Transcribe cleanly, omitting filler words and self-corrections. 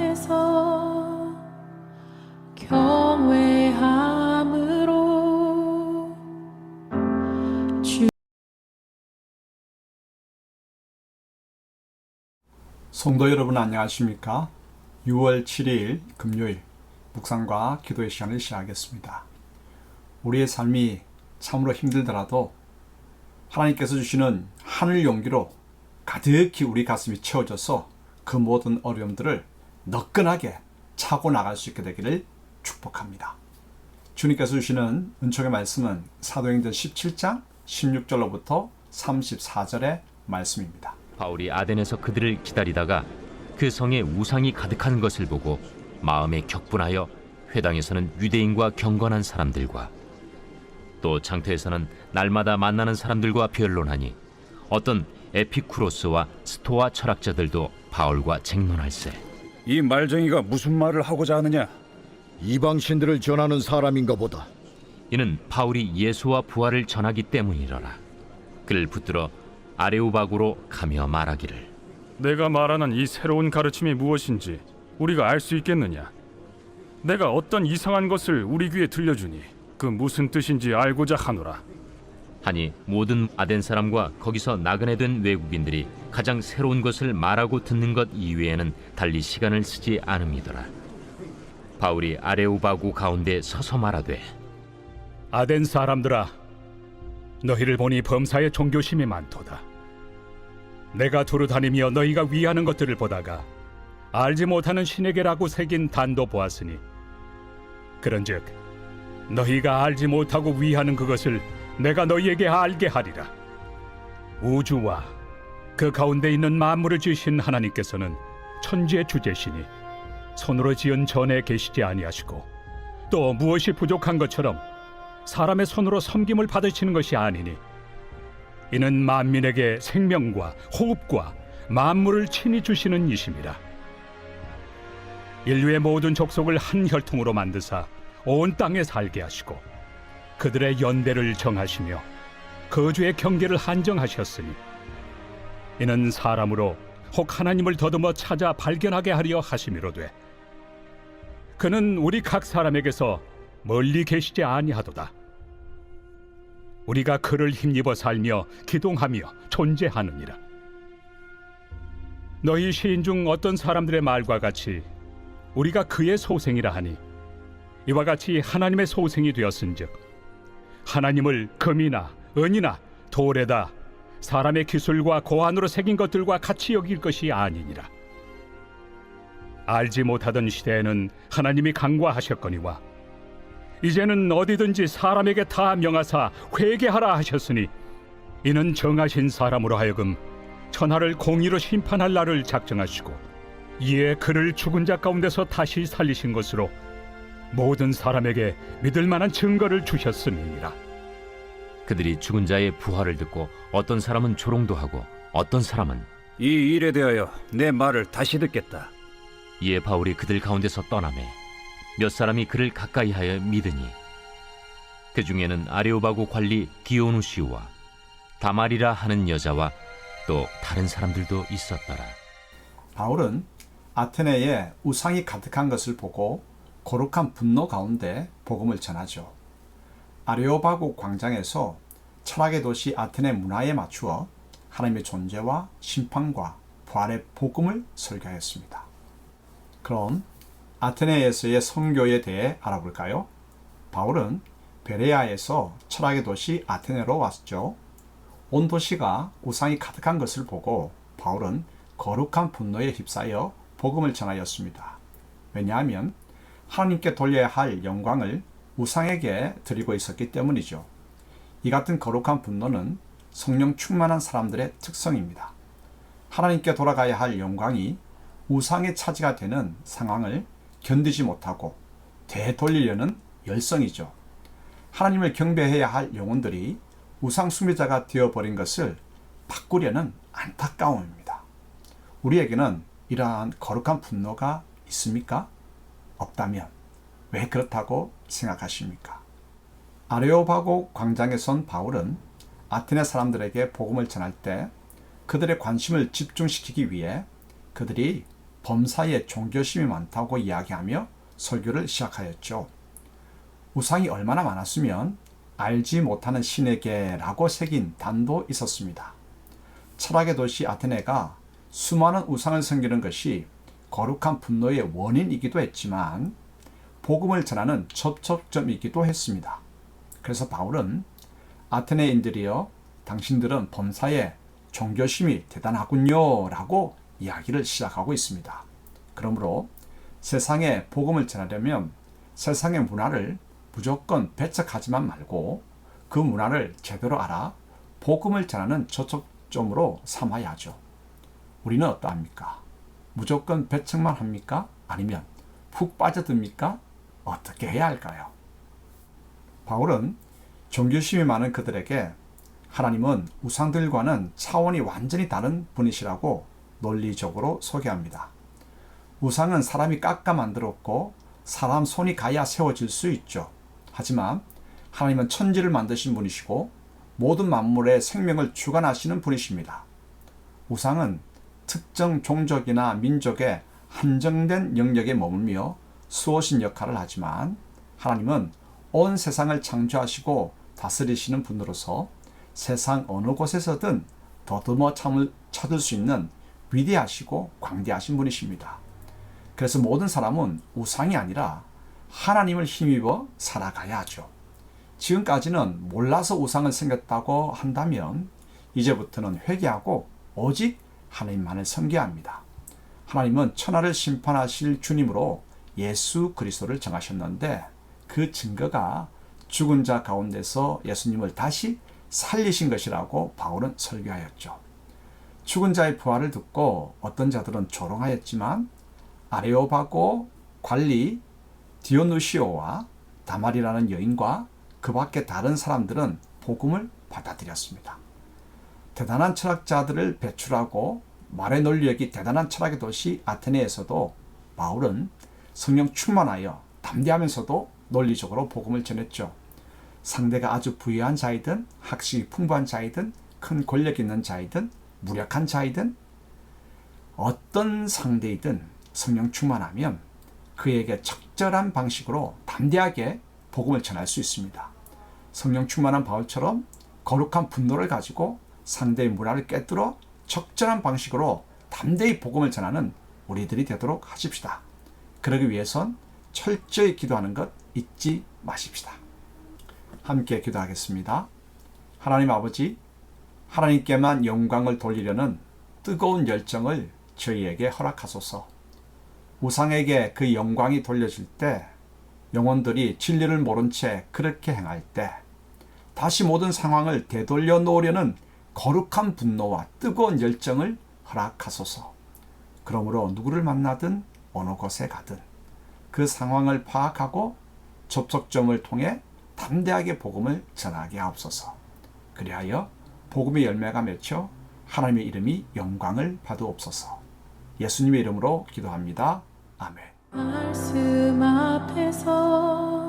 앞에서 경외함으로 성도 여러분 안녕하십니까? 6월 7일 금요일 묵상과 기도의 시간을 시작하겠습니다. 우리의 삶이 참으로 힘들더라도 하나님께서 주시는 하늘 용기로 가득히 우리 가슴이 채워져서 그 모든 어려움들을 너끈하게 차고 나갈 수 있게 되기를 축복합니다. 주님께서 주시는 은총의 말씀은 사도행전 17장 16절로부터 34절의 말씀입니다. 바울이 아덴에서 그들을 기다리다가 그 성에 우상이 가득한 것을 보고 마음에 격분하여 회당에서는 유대인과 경건한 사람들과 또 장터에서는 날마다 만나는 사람들과 변론하니 어떤 에피쿠로스와 스토아 철학자들도 바울과 쟁론할세. 이 말쟁이가 무슨 말을 하고자 하느냐? 이방신들을 전하는 사람인가 보다. 이는 바울이 예수와 부활을 전하기 때문이더라. 그를 붙들어 아레오바구로 가며 말하기를, 내가 말하는 이 새로운 가르침이 무엇인지 우리가 알 수 있겠느냐? 내가 어떤 이상한 것을 우리 귀에 들려주니 그 무슨 뜻인지 알고자 하노라. 하니 모든 아덴 사람과 거기서 나그네 된 외국인들이 가장 새로운 것을 말하고 듣는 것 이외에는 달리 시간을 쓰지 않음이더라. 바울이 아레오바구 가운데 서서 말하되, 아덴 사람들아, 너희를 보니 범사에 종교심이 많도다. 내가 두루 다니며 너희가 위하는 것들을 보다가 알지 못하는 신에게라고 새긴 단도 보았으니, 그런즉 너희가 알지 못하고 위하는 그것을 내가 너희에게 알게 하리라. 우주와 그 가운데 있는 만물을 지으신 하나님께서는 천지의 주제시니 손으로 지은 전에 계시지 아니하시고 또 무엇이 부족한 것처럼 사람의 손으로 섬김을 받으시는 것이 아니니, 이는 만민에게 생명과 호흡과 만물을 친히 주시는 이심이라. 인류의 모든 족속을 한 혈통으로 만드사 온 땅에 살게 하시고 그들의 연대를 정하시며 거주의 경계를 한정하셨으니, 이는 사람으로 혹 하나님을 더듬어 찾아 발견하게 하려 하심이로되, 그는 우리 각 사람에게서 멀리 계시지 아니하도다. 우리가 그를 힘입어 살며 기동하며 존재하느니라. 너희 시인 중 어떤 사람들의 말과 같이 우리가 그의 소생이라 하니, 이와 같이 하나님의 소생이 되었은즉 하나님을 금이나 은이나 돌에다 사람의 기술과 고안으로 새긴 것들과 같이 여길 것이 아니니라. 알지 못하던 시대에는 하나님이 강구하셨거니와 이제는 어디든지 사람에게 다 명하사 회개하라 하셨으니, 이는 정하신 사람으로 하여금 천하를 공의로 심판할 날을 작정하시고 이에 그를 죽은 자 가운데서 다시 살리신 것으로 모든 사람에게 믿을 만한 증거를 주셨음이니라. 그들이 죽은 자의 부활을 듣고 어떤 사람은 조롱도 하고 어떤 사람은 이 일에 대하여 내 말을 다시 듣겠다. 이에 바울이 그들 가운데서 떠나매 몇 사람이 그를 가까이하여 믿으니, 그 중에는 아레오바구 관리 디오누시우와 다말이라 하는 여자와 또 다른 사람들도 있었더라. 바울은 아테네에 우상이 가득한 것을 보고 거룩한 분노 가운데 복음을 전하죠. 아레오바구 광장에서 철학의 도시 아테네 문화에 맞추어 하나님의 존재와 심판과 부활의 복음을 설교했습니다. 그럼 아테네에서의 선교에 대해 알아볼까요? 바울은 베레아에서 철학의 도시 아테네로 왔죠. 온 도시가 우상이 가득한 것을 보고 바울은 거룩한 분노에 휩싸여 복음을 전하였습니다. 왜냐하면 하나님께 돌려야 할 영광을 우상에게 드리고 있었기 때문이죠. 이 같은 거룩한 분노는 성령 충만한 사람들의 특성입니다. 하나님께 돌아가야 할 영광이 우상의 차지가 되는 상황을 견디지 못하고 되돌리려는 열성이죠. 하나님을 경배해야 할 영혼들이 우상 숭배자가 되어버린 것을 바꾸려는 안타까움입니다. 우리에게는 이러한 거룩한 분노가 있습니까? 없다면 왜 그렇다고 생각하십니까? 아레오바고 광장에 선 바울은 아테네 사람들에게 복음을 전할 때 그들의 관심을 집중시키기 위해 그들이 범사에 종교심이 많다고 이야기하며 설교를 시작하였죠. 우상이 얼마나 많았으면 알지 못하는 신에게라고 새긴 단도 있었습니다. 철학의 도시 아테네가 수많은 우상을 섬기는 것이 거룩한 분노의 원인이기도 했지만 복음을 전하는 접촉점이기도 했습니다. 그래서 바울은 아테네인들이여 당신들은 범사에 종교심이 대단하군요 라고 이야기를 시작하고 있습니다. 그러므로 세상에 복음을 전하려면 세상의 문화를 무조건 배척하지만 말고 그 문화를 제대로 알아 복음을 전하는 접촉점으로 삼아야 하죠. 우리는 어떠합니까? 무조건 배척만 합니까? 아니면 푹 빠져듭니까? 어떻게 해야 할까요? 바울은 종교심이 많은 그들에게 하나님은 우상들과는 차원이 완전히 다른 분이시라고 논리적으로 소개합니다. 우상은 사람이 깎아 만들었고 사람 손이 가야 세워질 수 있죠. 하지만 하나님은 천지를 만드신 분이시고 모든 만물의 생명을 주관하시는 분이십니다. 우상은 특정 종족이나 민족의 한정된 영역에 머물며 수호신 역할을 하지만 하나님은 온 세상을 창조하시고 다스리시는 분으로서 세상 어느 곳에서든 더듬어 찾을 수 있는 위대하시고 광대하신 분이십니다. 그래서 모든 사람은 우상이 아니라 하나님을 힘입어 살아가야 하죠. 지금까지는 몰라서 우상을 섬겼다고 한다면 이제부터는 회개하고 오직 하나님만을 섬겨야 합니다. 하나님은 천하를 심판하실 주님으로 예수 그리스도를 정하셨는데 그 증거가 죽은 자 가운데서 예수님을 다시 살리신 것이라고 바울은 설교하였죠. 죽은 자의 부활을 듣고 어떤 자들은 조롱하였지만 아레오바고 관리 디오누시오와 다말이라는 여인과 그 밖에 다른 사람들은 복음을 받아들였습니다. 대단한 철학자들을 배출하고 말의 논리력이 대단한 철학의 도시 아테네에서도 바울은 성령 충만하여 담대하면서도 논리적으로 복음을 전했죠. 상대가 아주 부유한 자이든 학식이 풍부한 자이든 큰 권력 있는 자이든 무력한 자이든 어떤 상대이든 성령 충만하면 그에게 적절한 방식으로 담대하게 복음을 전할 수 있습니다. 성령 충만한 바울처럼 거룩한 분노를 가지고 상대의 문화를 깨뜨려 적절한 방식으로 담대히 복음을 전하는 우리들이 되도록 하십시다. 그러기 위해선 철저히 기도하는 것 잊지 마십시다. 함께 기도하겠습니다. 하나님 아버지, 하나님께만 영광을 돌리려는 뜨거운 열정을 저희에게 허락하소서. 우상에게 그 영광이 돌려질 때 영혼들이 진리를 모른 채 그렇게 행할 때 다시 모든 상황을 되돌려 놓으려는 거룩한 분노와 뜨거운 열정을 허락하소서. 그러므로 누구를 만나든 어느 곳에 가든 그 상황을 파악하고 접촉점을 통해 담대하게 복음을 전하게 하옵소서. 그리하여 복음의 열매가 맺혀 하나님의 이름이 영광을 받으옵소서. 예수님의 이름으로 기도합니다. 아멘. 말씀 앞에서